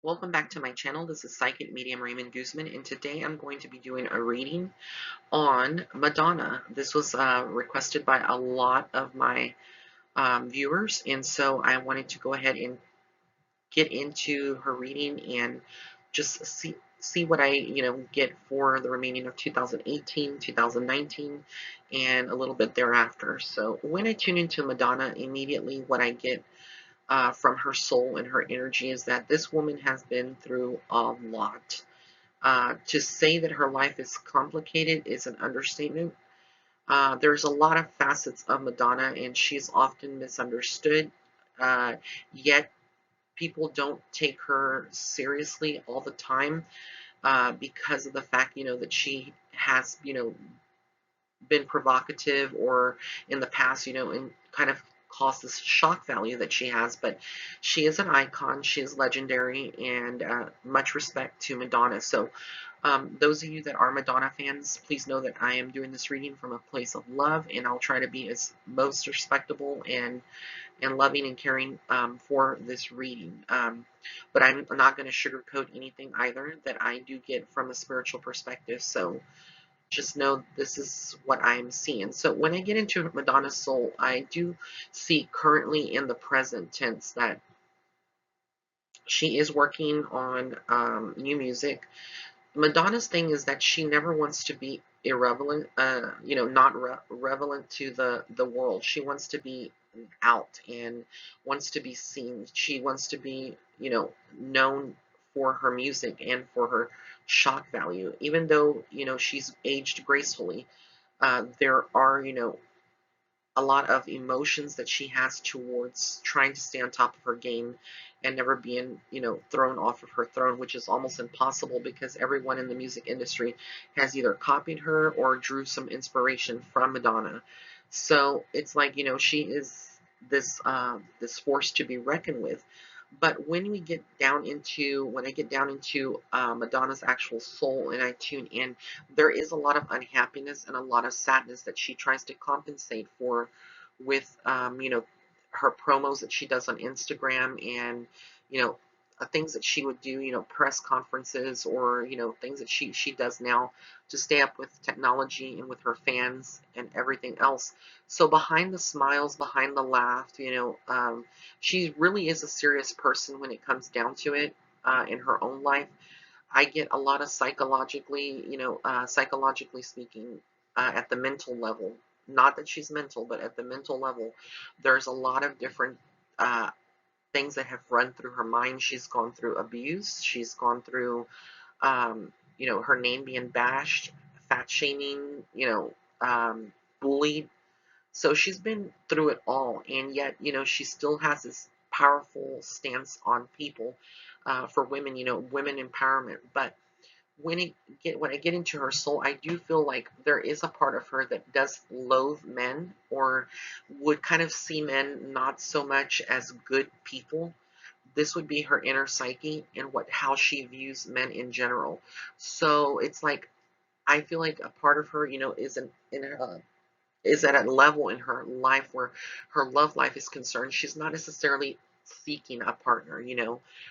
Welcome back to my channel. This is Psychic Medium Raymond Guzman, and today I'm going to be doing a reading on Madonna. This was requested by a lot of my viewers, and so I wanted to go ahead and get into her reading and just see what I get for the remaining of 2018, 2019, and a little bit thereafter. So when I tune into Madonna, immediately what I get from her soul and her energy is that this woman has been through a lot. To say that her life is complicated is an understatement. There's a lot of facets of Madonna, and she's often misunderstood. Uh, Yet people don't take her seriously all the time because of the fact, that she has, been provocative or in the past, and kind of caused this shock value that she has. But she is an icon, she is legendary, and much respect to Madonna. So those of you that are Madonna fans, please know that I am doing this reading from a place of love, and I'll try to be as most respectable and loving and caring for this reading. But I'm not going to sugarcoat anything either that I do get from a spiritual perspective. So just know this is what I'm seeing. So when I get into Madonna's soul, I do see currently in the present tense that she is working on new music. Madonna's thing is that she never wants to be irrelevant, not relevant to the world. She wants to be out and wants to be seen. She wants to be, known for her music and for her shock value. Even though, she's aged gracefully, there are, a lot of emotions that she has towards trying to stay on top of her game and never being, thrown off of her throne, which is almost impossible because everyone in the music industry has either copied her or drew some inspiration from Madonna. So it's like, she is this force to be reckoned with. But when I get down into Madonna's actual soul and I tune in, there is a lot of unhappiness and a lot of sadness that she tries to compensate for with, her promos that she does on Instagram and, you know, things that she would do, press conferences or, things that she does now to stay up with technology and with her fans and everything else. So behind the smiles, behind the laugh, she really is a serious person when it comes down to it in her own life. I get a lot of psychologically speaking, at the mental level. Not that she's mental, but at the mental level, there's a lot of different things that have run through her mind. She's gone through abuse. She's gone through, her name being bashed, fat shaming, bullied. So she's been through it all, and yet, she still has this powerful stance on people for women, women empowerment. But when I get into her soul, I do feel like there is a part of her that does loathe men or would kind of see men not so much as good people. This would be her inner psyche and how she views men in general. So it's like I feel like a part of her, is at a level in her life where her love life is concerned. She's not necessarily seeking a partner,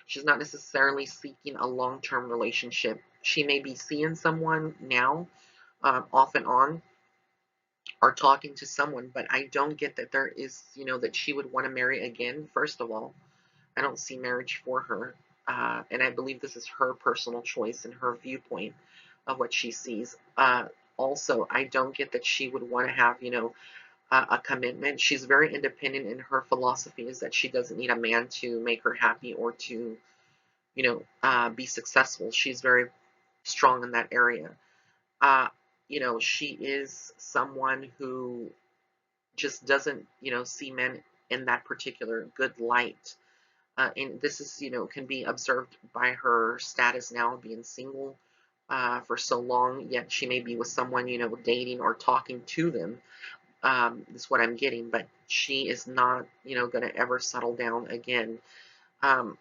She's not necessarily seeking a long-term relationship. She may be seeing someone now, off and on, or talking to someone, but I don't get that there is, that she would want to marry again, first of all. I don't see marriage for her. And I believe this is her personal choice and her viewpoint of what she sees. Also, I don't get that she would want to have, a commitment. She's very independent, and her philosophy is that she doesn't need a man to make her happy or to, be successful. She's very strong in that area. Uh, she is someone who just doesn't, see men in that particular good light. And this is, can be observed by her status now being single for so long, yet she may be with someone, dating or talking to them. Is what I'm getting, but she is not, going to ever settle down again. Um,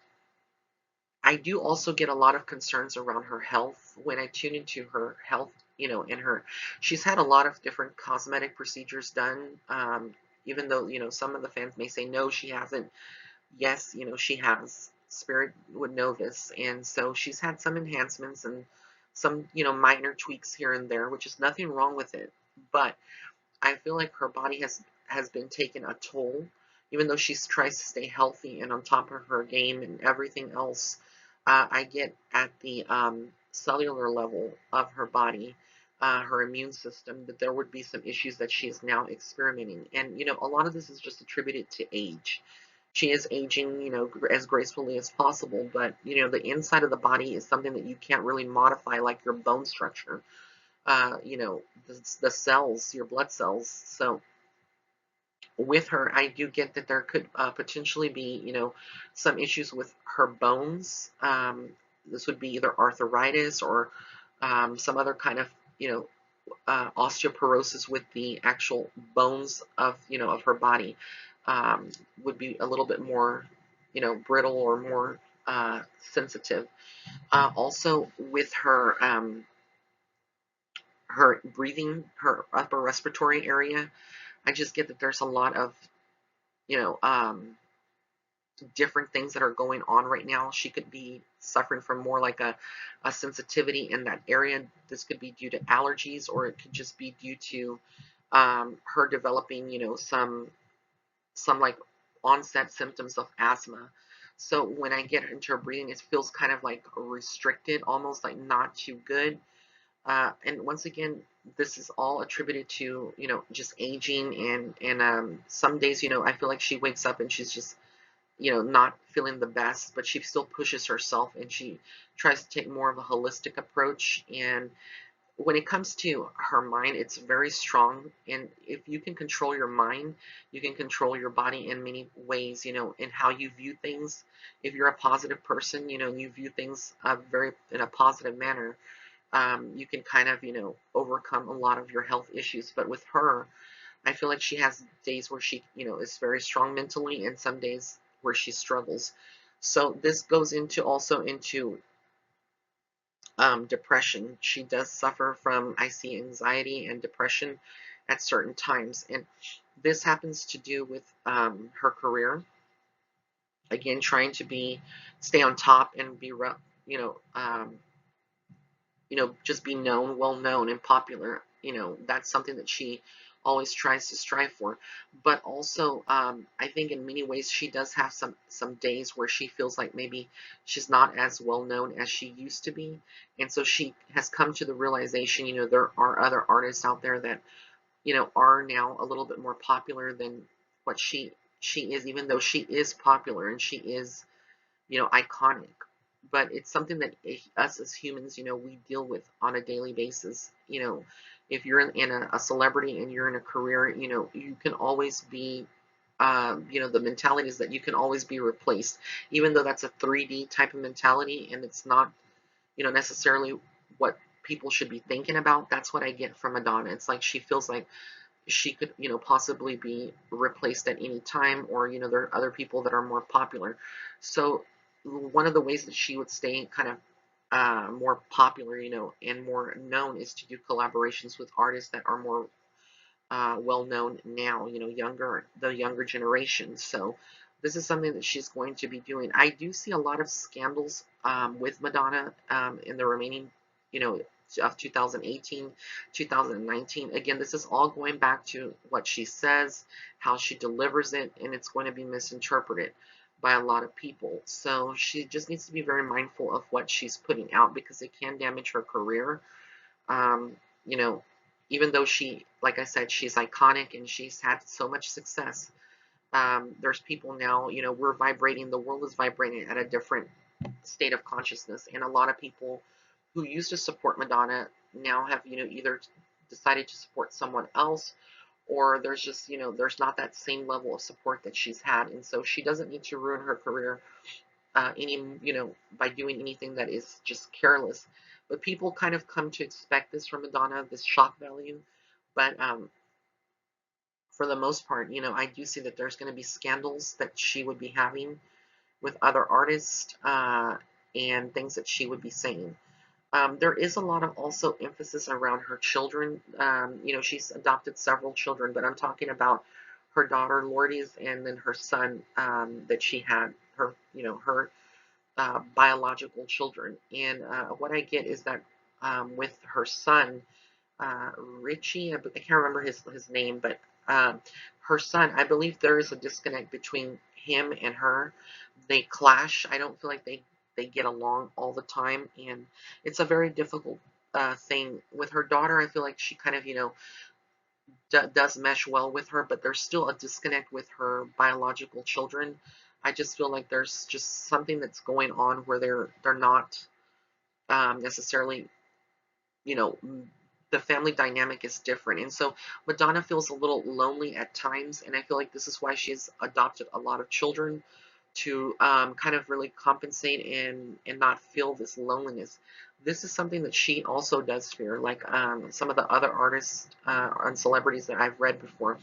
I do also get a lot of concerns around her health when I tune into her health, she's had a lot of different cosmetic procedures done. Even though, some of the fans may say, no, she hasn't. Yes, she has. spirit would know this. And so she's had some enhancements and some, minor tweaks here and there, which is nothing wrong with it. But I feel like her body has been taking a toll, even though she tries to stay healthy and on top of her game and everything else. I get at the cellular level of her body, her immune system, that there would be some issues that she is now experimenting. And a lot of this is just attributed to age. She is aging, as gracefully as possible, but the inside of the body is something that you can't really modify, like your bone structure, the cells, your blood cells. So with her, I do get that there could potentially be, some issues with her bones. This would be either arthritis or some other kind of, osteoporosis with the actual bones of, of her body, would be a little bit more, brittle or more sensitive. Also with her breathing, her upper respiratory area, I just get that there's a lot of, you know, um, different things that are going on right now. She could be suffering from more like a sensitivity in that area. This could be due to allergies, or it could just be due to her developing, some like onset symptoms of asthma. So when I get into her breathing, it feels kind of like restricted, almost like not too good. And once again, this is all attributed to, just aging and some days, I feel like she wakes up and she's just, not feeling the best, but she still pushes herself and she tries to take more of a holistic approach. And when it comes to her mind, it's very strong. And if you can control your mind, you can control your body in many ways, in how you view things. If you're a positive person, and you view things very in a positive manner, you can kind of, overcome a lot of your health issues. But with her, I feel like she has days where she, is very strong mentally and some days where she struggles. So this goes into also into depression. She does suffer from, I see, anxiety and depression at certain times. And this happens to do with her career. Again, trying to stay on top and be, you know, um, just be known, well known, and popular. That's something that she always tries to strive for. But also, I think in many ways she does have some days where she feels like maybe she's not as well known as she used to be, and so she has come to the realization, there are other artists out there that, are now a little bit more popular than what she is, even though she is popular and she is, iconic. But it's something that us as humans, we deal with on a daily basis. If you're in a celebrity and you're in a career, you can always be, the mentality is that you can always be replaced, even though that's a 3D type of mentality and it's not, necessarily what people should be thinking about. That's what I get from Madonna. It's like she feels like she could, possibly be replaced at any time, or, there are other people that are more popular. So one of the ways that she would stay kind of more popular, and more known is to do collaborations with artists that are more well known now, the younger generation. So this is something that she's going to be doing. I do see a lot of scandals with Madonna in the remaining, of 2018, 2019. Again, this is all going back to what she says, how she delivers it, and it's going to be misinterpreted by a lot of people. So she just needs to be very mindful of what she's putting out, because it can damage her career. Um, you know, Even though she, like I said, she's iconic and she's had so much success, there's people now, we're vibrating, the world is vibrating at a different state of consciousness. And a lot of people who used to support Madonna now have, either decided to support someone else, or there's just, there's not that same level of support that she's had. And so she doesn't need to ruin her career by doing anything that is just careless. But people kind of come to expect this from Madonna, this shock value. But for the most part, I do see that there's going to be scandals that she would be having with other artists, and things that she would be saying. There is a lot of also emphasis around her children. She's adopted several children, but I'm talking about her daughter Lourdes and then her son, that she had, her biological children. And what I get is that with her son, Richie, I can't remember his name, but her son, I believe there is a disconnect between him and her. They clash. I don't feel like they get along all the time, and it's a very difficult thing with her daughter. I feel like she kind of does mesh well with her, but there's still a disconnect with her biological children. I just feel like there's just something that's going on where they're not necessarily, you know, the family dynamic is different. And so Madonna feels a little lonely at times, and I feel like this is why she's adopted a lot of children to kind of really compensate and not feel this loneliness. This is something that she also does fear, like some of the other artists and celebrities that I've read before.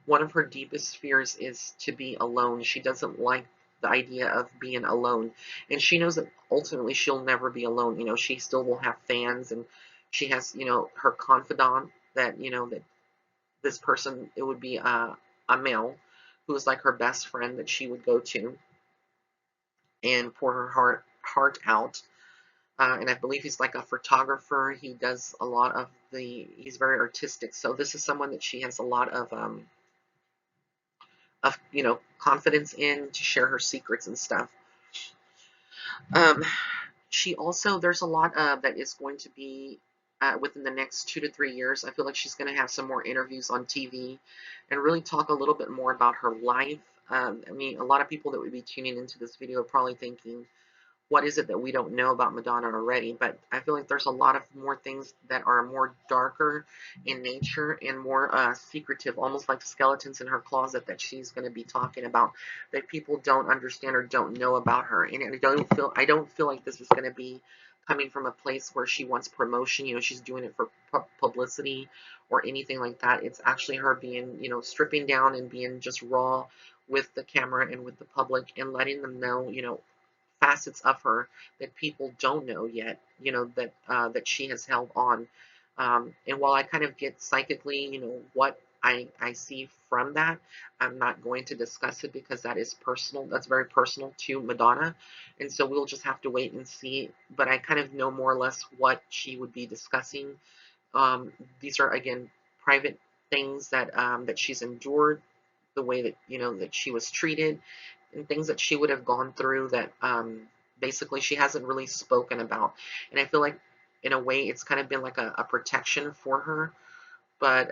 One of her deepest fears is to be alone. She doesn't like the idea of being alone, and she knows that ultimately she'll never be alone. She still will have fans, and she has, her confidant that, that this person, it would be a male who is like her best friend that she would go to and pour her heart out. And I believe he's like a photographer. He does a lot of he's very artistic. So this is someone that she has a lot of confidence in to share her secrets and stuff. Um, she also, there's a lot that is going to be within the next 2 to 3 years. I feel like she's going to have some more interviews on TV and really talk a little bit more about her life. I mean, a lot of people that would be tuning into this video are probably thinking, what is it that we don't know about Madonna already? But I feel like there's a lot of more things that are more darker in nature and more secretive, almost like skeletons in her closet that she's going to be talking about that people don't understand or don't know about her. And I don't feel like this is going to be coming from a place where she wants promotion. She's doing it for publicity or anything like that. It's actually her being, stripping down and being just raw with the camera and with the public and letting them know, facets of her that people don't know yet, that she has held on. And while I kind of get psychically, what I see from that, I'm not going to discuss it because that is personal. That's very personal to Madonna. And so we'll just have to wait and see. But I kind of know more or less what she would be discussing. These are, again, private things that she's endured, the way that, that she was treated, and things that she would have gone through that basically she hasn't really spoken about. And I feel like in a way it's kind of been like a protection for her. But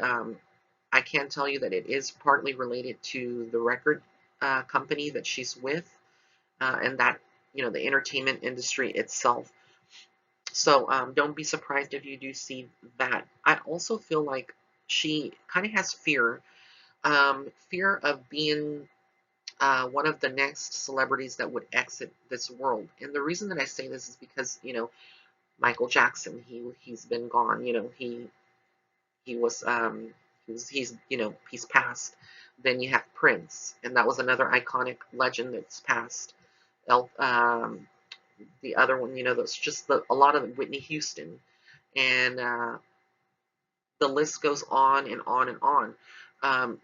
I can tell you that it is partly related to the record company that she's with and that, the entertainment industry itself. So don't be surprised if you do see that. I also feel like she kind of has fear of being one of the next celebrities that would exit this world. And the reason that I say this is because, Michael Jackson, he's been gone. He was he's passed. Then you have Prince, and that was another iconic legend that's passed. El, the other one, that's just a lot of Whitney Houston, and the list goes on and on and on.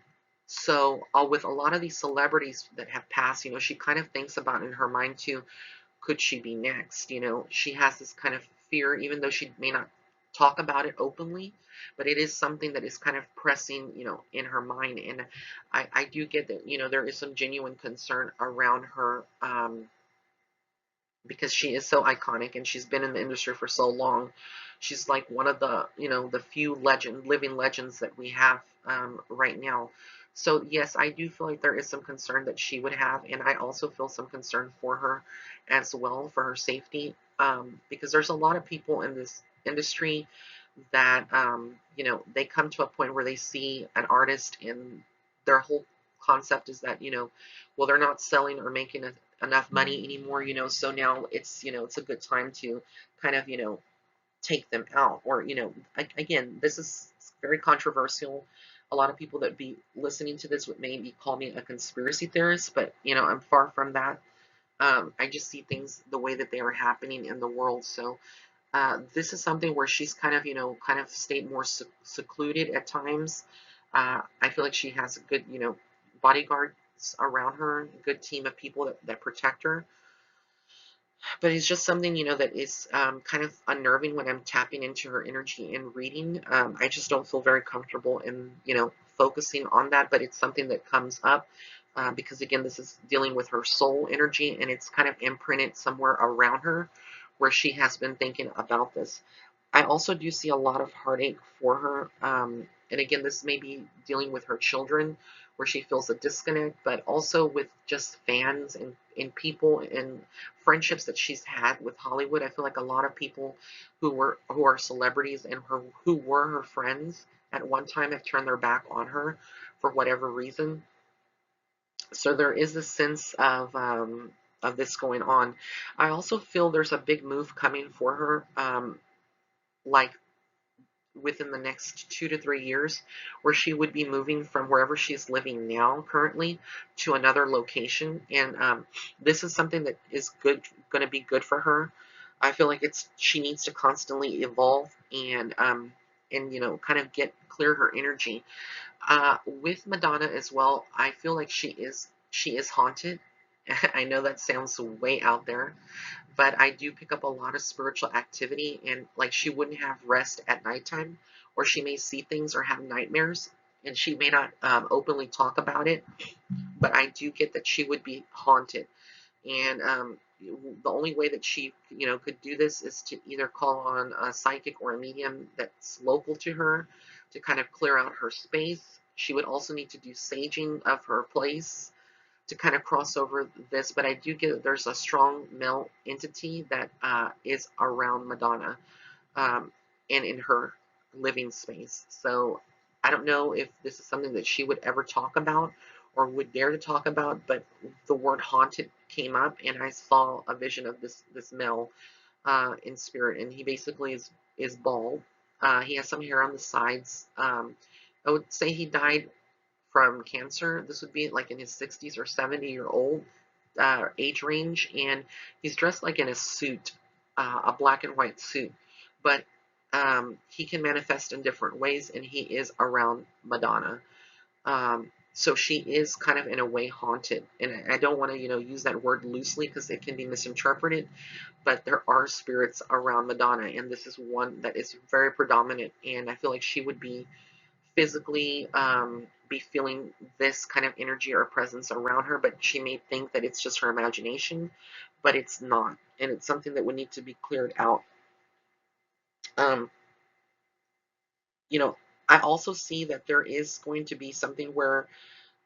So with a lot of these celebrities that have passed, she kind of thinks about in her mind too, could she be next? She has this kind of fear, even though she may not talk about it openly, but it is something that is kind of pressing, in her mind. And I do get that, there is some genuine concern around her, because she is so iconic and she's been in the industry for so long. She's like one of the, the few living legends that we have right now. So yes, I do feel like there is some concern that she would have, and I also feel some concern for her as well, for her safety, because there's a lot of people in this industry that, they come to a point where they see an artist and their whole concept is that, well, they're not selling or making enough money anymore, so now it's a good time to kind of, take them out. Or, again, this is very controversial. A lot of people that be listening to this would maybe call me a conspiracy theorist, but, I'm far from that. I just see things the way that they are happening in the world. So this is something where she's kind of, kind of stayed more secluded at times. I feel like she has a good, bodyguards around her, a good team of people that protect her. But it's just something, that is kind of unnerving when I'm tapping into her energy and reading. I just don't feel very comfortable in, focusing on that, but it's something that comes up because, again, this is dealing with her soul energy and it's kind of imprinted somewhere around her where she has been thinking about this. I also do see a lot of heartache for her. And again, this may be dealing with her children where she feels a disconnect, but also with just fans and people and friendships that she's had with Hollywood. I feel like a lot of people who are celebrities and who were her friends at one time have turned their back on her for whatever reason. So there is a sense of this going on. I also feel there's a big move coming for her, like within the next 2 to 3 years, where she would be moving from wherever she's living now currently to another location. And this is something that is going to be good for her. I feel like she needs to constantly evolve and kind of get clear her energy. With Madonna as well, I feel like she is haunted. I know that sounds way out there, but I do pick up a lot of spiritual activity, and like she wouldn't have rest at nighttime, or she may see things or have nightmares, and she may not openly talk about it, but I do get that she would be haunted. And the only way that she, could do this is to either call on a psychic or a medium that's local to her to kind of clear out her space. She would also need to do saging of her place to kind of cross over this, but I do get that there's a strong male entity that is around Madonna um, and in her living space. So I don't know if this is something that she would ever talk about or would dare to talk about, but the word haunted came up, and I saw a vision of this male in spirit, and he basically is bald. He has some hair on the sides. I would say he died from cancer. This would be like in his 60s or 70-year-old age range, and he's dressed like in a suit, a black and white suit, but he can manifest in different ways, and he is around Madonna. So she is kind of in a way haunted, and I don't want to use that word loosely because it can be misinterpreted, but there are spirits around Madonna, and this is one that is very predominant, and I feel like she would be physically be feeling this kind of energy or presence around her, but she may think that it's just her imagination, but it's not, and it's something that would need to be cleared out. Um, you know, I also see that there is going to be something where,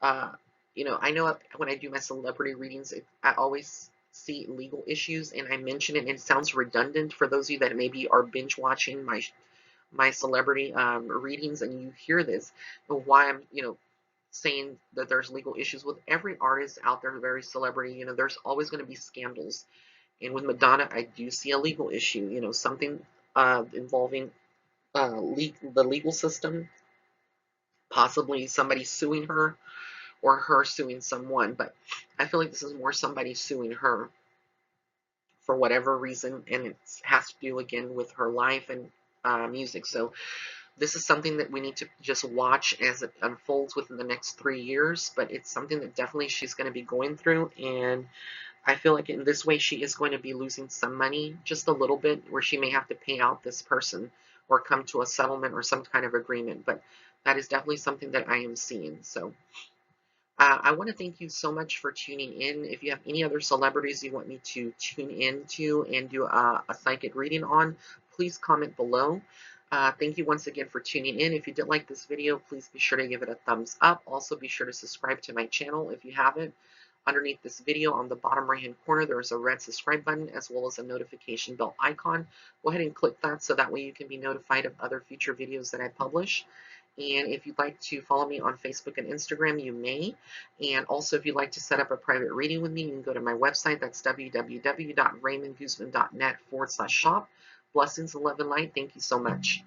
uh, I know when I do my celebrity readings, I always see legal issues, and I mention it, and it sounds redundant for those of you that maybe are binge watching my celebrity readings, and you hear this, and why I'm saying that there's legal issues with every artist out there, very celebrity. There's always going to be scandals, and with Madonna, I do see a legal issue. Something involving the legal system, possibly somebody suing her or her suing someone. But I feel like this is more somebody suing her for whatever reason, and it has to do again with her life and music. So this is something that we need to just watch as it unfolds within the next 3 years, but it's something that definitely she's going to be going through, and I feel like in this way she is going to be losing some money, just a little bit, where she may have to pay out this person or come to a settlement or some kind of agreement, but that is definitely something that I am seeing. So I want to thank you so much for tuning in. If you have any other celebrities you want me to tune in to and do a psychic reading on, please comment below. Thank you once again for tuning in. If you did like this video, please be sure to give it a thumbs up. Also, be sure to subscribe to my channel if you haven't. Underneath this video on the bottom right hand corner, there is a red subscribe button as well as a notification bell icon. Go ahead and click that so that way you can be notified of other future videos that I publish. And if you'd like to follow me on Facebook and Instagram, you may. And also, if you'd like to set up a private reading with me, you can go to my website. That's www.raymondguzman.net/shop. Blessings and love and light. Thank you so much.